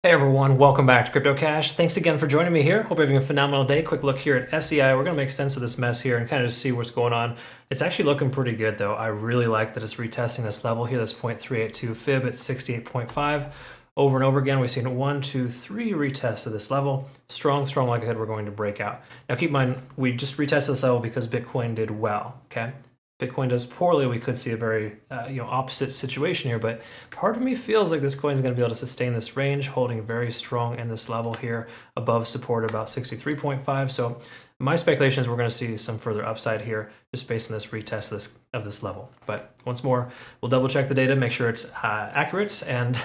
Hey everyone, welcome back to Crypto Cash. Thanks again for joining me here. Hope you're having a phenomenal day. Quick look here at SEI. We're going to make sense of this mess here and kind of just see what's going on. It's actually looking pretty good though. I really like that it's retesting this level here, this 0.382 fib at 68.5. Over and over again, we've seen 1, 2, 3 retests of this level. Strong likelihood we're going to break out. Now keep in mind, we just retested this level because Bitcoin did well, okay? Bitcoin does poorly, we could see a very opposite situation here, but part of me feels like this coin is going to be able to sustain this range, holding very strong in this level here above support about 63.5. So my speculation is we're going to see some further upside here just based on this retest of this level. But once more, we'll double check the data, make sure it's accurate and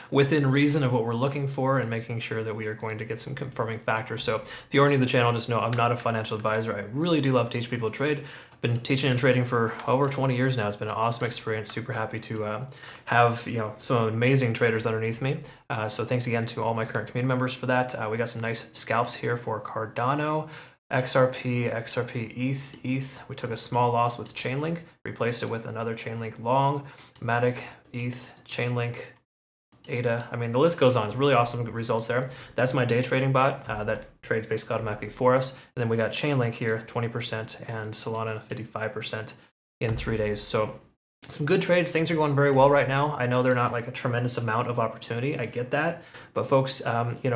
within reason of what we're looking for, and making sure that we are going to get some confirming factors. So if you are new to the channel, just know I'm not a financial advisor. I really do love to teach people to trade. Been teaching and trading for over 20 years now. It's been an awesome experience. Super happy to have some amazing traders underneath me. So thanks again to all my current community members for that. We got some nice scalps here for Cardano, XRP, ETH. We took a small loss with Chainlink, replaced it with another Chainlink long, Matic, ETH, Chainlink, ADA. I mean, the list goes on. It's really awesome results there. That's my day trading bot that trades basically automatically for us. And then we got Chainlink here, 20%, and Solana 55% in 3 days. So some good trades. Things are going very well right now. I know they're not like a tremendous amount of opportunity. I get that. But folks, you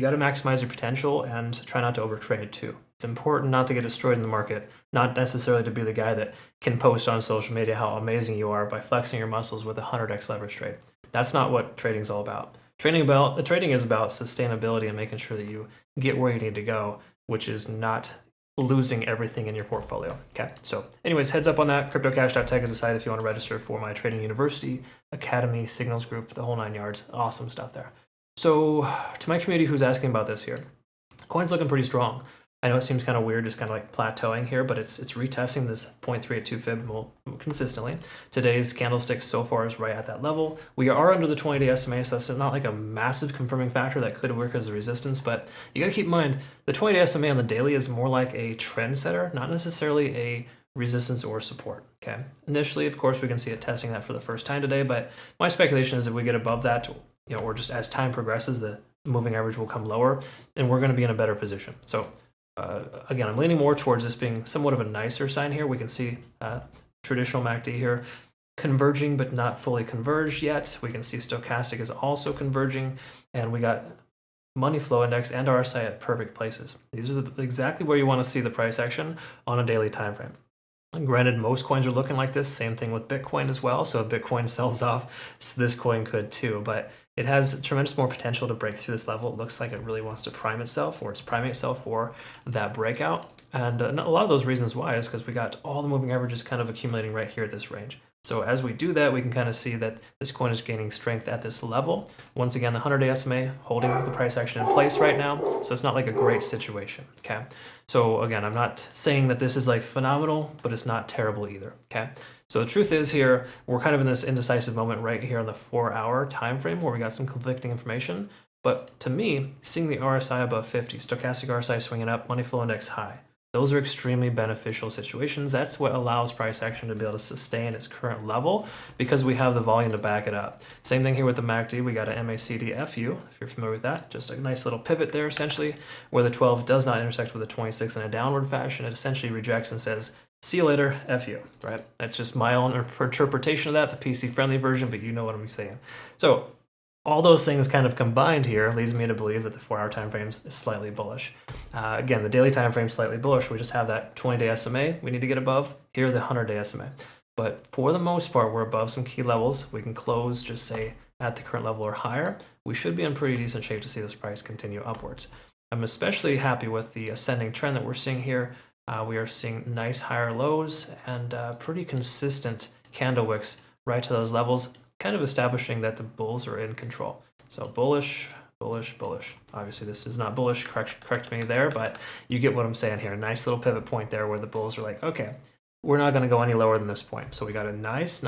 got to maximize your potential and try not to overtrade too. It's important not to get destroyed in the market, not necessarily to be the guy that can post on social media how amazing you are by flexing your muscles with a 100x leverage trade. That's not what trading is all about. Trading is about sustainability and making sure that you get where you need to go, which is not losing everything in your portfolio. Okay. So anyways, heads up on that. CryptoCash.tech is a site if you want to register for my trading university, academy, signals group, the whole 9 yards. Awesome stuff there. So to my community who's asking about this here, coin's looking pretty strong. I know it seems kind of weird, just kind of like plateauing here, but it's retesting this 0.382 fib consistently. Today's candlestick so far is right at that level. We are under the 20-day SMA, so that's not like a massive confirming factor that could work as a resistance, but you got to keep in mind the 20-day SMA on the daily is more like a trend setter, not necessarily a resistance or support. Okay. Initially, of course, we can see it testing that for the first time today, but my speculation is if we get above that, or just as time progresses, the moving average will come lower, and we're going to be in a better position. So again, I'm leaning more towards this being somewhat of a nicer sign here. We can see traditional MACD here converging, but not fully converged yet. We can see stochastic is also converging, and we got money flow index and RSI at perfect places. These are exactly where you want to see the price action on a daily time frame. And granted, most coins are looking like this. Same thing with Bitcoin as well. So if Bitcoin sells off, this coin could too. But it has tremendous more potential to break through this level. It looks like it really wants to prime itself, or it's priming itself for that breakout. And a lot of those reasons why is because we got all the moving averages kind of accumulating right here at this range. So as we do that, we can kind of see that this coin is gaining strength at this level. Once again, the 100-day SMA holding the price action in place right now. So it's not like a great situation, okay? So again, I'm not saying that this is like phenomenal, but it's not terrible either, okay? So the truth is here, we're kind of in this indecisive moment right here on the 4-hour time frame where we got some conflicting information. But to me, seeing the RSI above 50, stochastic RSI swinging up, money flow index high, those are extremely beneficial situations. That's what allows price action to be able to sustain its current level because we have the volume to back it up. Same thing here with the MACD. We got an MACD-FU, if you're familiar with that. Just a nice little pivot there, essentially, where the 12 does not intersect with the 26 in a downward fashion. It essentially rejects and says, see you later, FU, right? That's just my own interpretation of that, the PC-friendly version, but you know what I'm saying. So all those things kind of combined here leads me to believe that the 4-hour time frame is slightly bullish. Again, the daily time frame is slightly bullish. We just have that 20-day SMA we need to get above. Here, the 100-day SMA. But for the most part, we're above some key levels. We can close, just say, at the current level or higher. We should be in pretty decent shape to see this price continue upwards. I'm especially happy with the ascending trend that we're seeing here. We are seeing nice higher lows and pretty consistent candle wicks right to those levels, kind of establishing that the bulls are in control. So bullish, bullish, bullish. Obviously, this is not bullish. Correct me there, but you get what I'm saying here. Nice little pivot point there where the bulls are like, okay, we're not going to go any lower than this point. So we got a nice,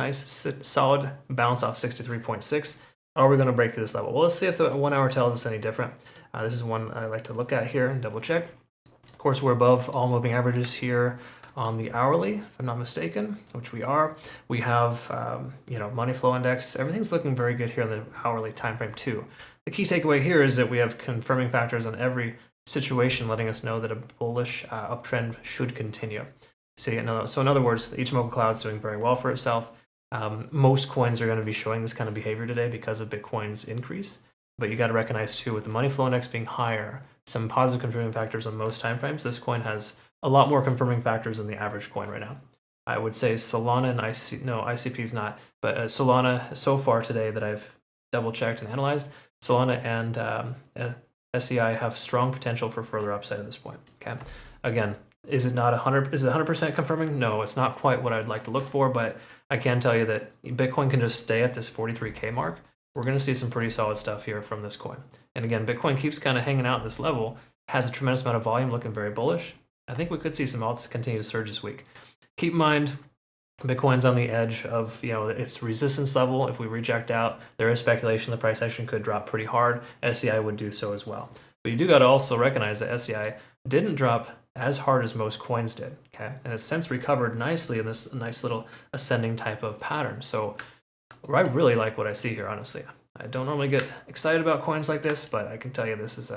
solid bounce off 63.6. Are we going to break through this level? Well, let's see if the 1 hour tells us any different. This is one I like to look at here and double check. Of course, we're above all moving averages here on the hourly, if I'm not mistaken, which we are. We have, money flow index. Everything's looking very good here on the hourly time frame too. the key takeaway here is that we have confirming factors on every situation, letting us know that a bullish uptrend should continue. So in other words, the Ichimoku Cloud is doing very well for itself. Most coins are going to be showing this kind of behavior today because of Bitcoin's increase. But you got to recognize too, with the money flow index being higher, some positive confirming factors on most timeframes, this coin has a lot more confirming factors than the average coin right now. I would say Solana and ICP is not, but Solana so far today that I've double checked and analyzed, Solana and SEI have strong potential for further upside at this point. Okay, again, is it 100% confirming? No, it's not quite what I'd like to look for, but I can tell you that Bitcoin can just stay at this 43K mark. We're going to see some pretty solid stuff here from this coin. And again, Bitcoin keeps kind of hanging out at this level, has a tremendous amount of volume, looking very bullish. I think we could see some alts continue to surge this week. Keep in mind, Bitcoin's on the edge of its resistance level. If we reject out, there is speculation the price action could drop pretty hard. SEI would do so as well. But you do got to also recognize that SEI didn't drop as hard as most coins did, okay? And it's since recovered nicely in this nice little ascending type of pattern. So I really like what I see here, honestly. I don't normally get excited about coins like this, but I can tell you this is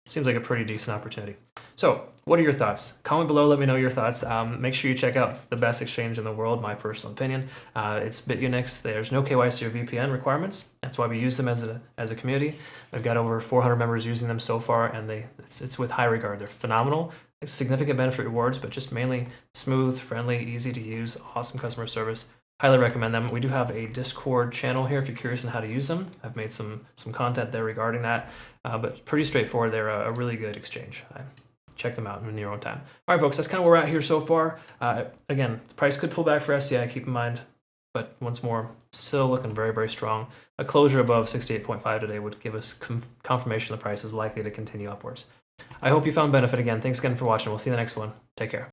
seems like a pretty decent opportunity. So what are your thoughts? Comment below, let me know your thoughts. Make sure you check out the best exchange in the world, my personal opinion. It's Bitunix. There's no KYC or VPN requirements. That's why we use them as a community. We've got over 400 members using them so far, and it's with high regard. They're phenomenal. It's significant benefit rewards, but just mainly smooth, friendly, easy to use, awesome customer service. Highly recommend them. We do have a Discord channel here if you're curious on how to use them. I've made some content there regarding that, but pretty straightforward. They're a really good exchange. Check them out in your own time. All right, folks, that's kind of where we're at here so far. Again, the price could pull back for SEI, keep in mind, but once more, still looking very, very strong. A closure above 68.5 today would give us confirmation the price is likely to continue upwards. I hope you found benefit again. Thanks again for watching. We'll see you in the next one. Take care.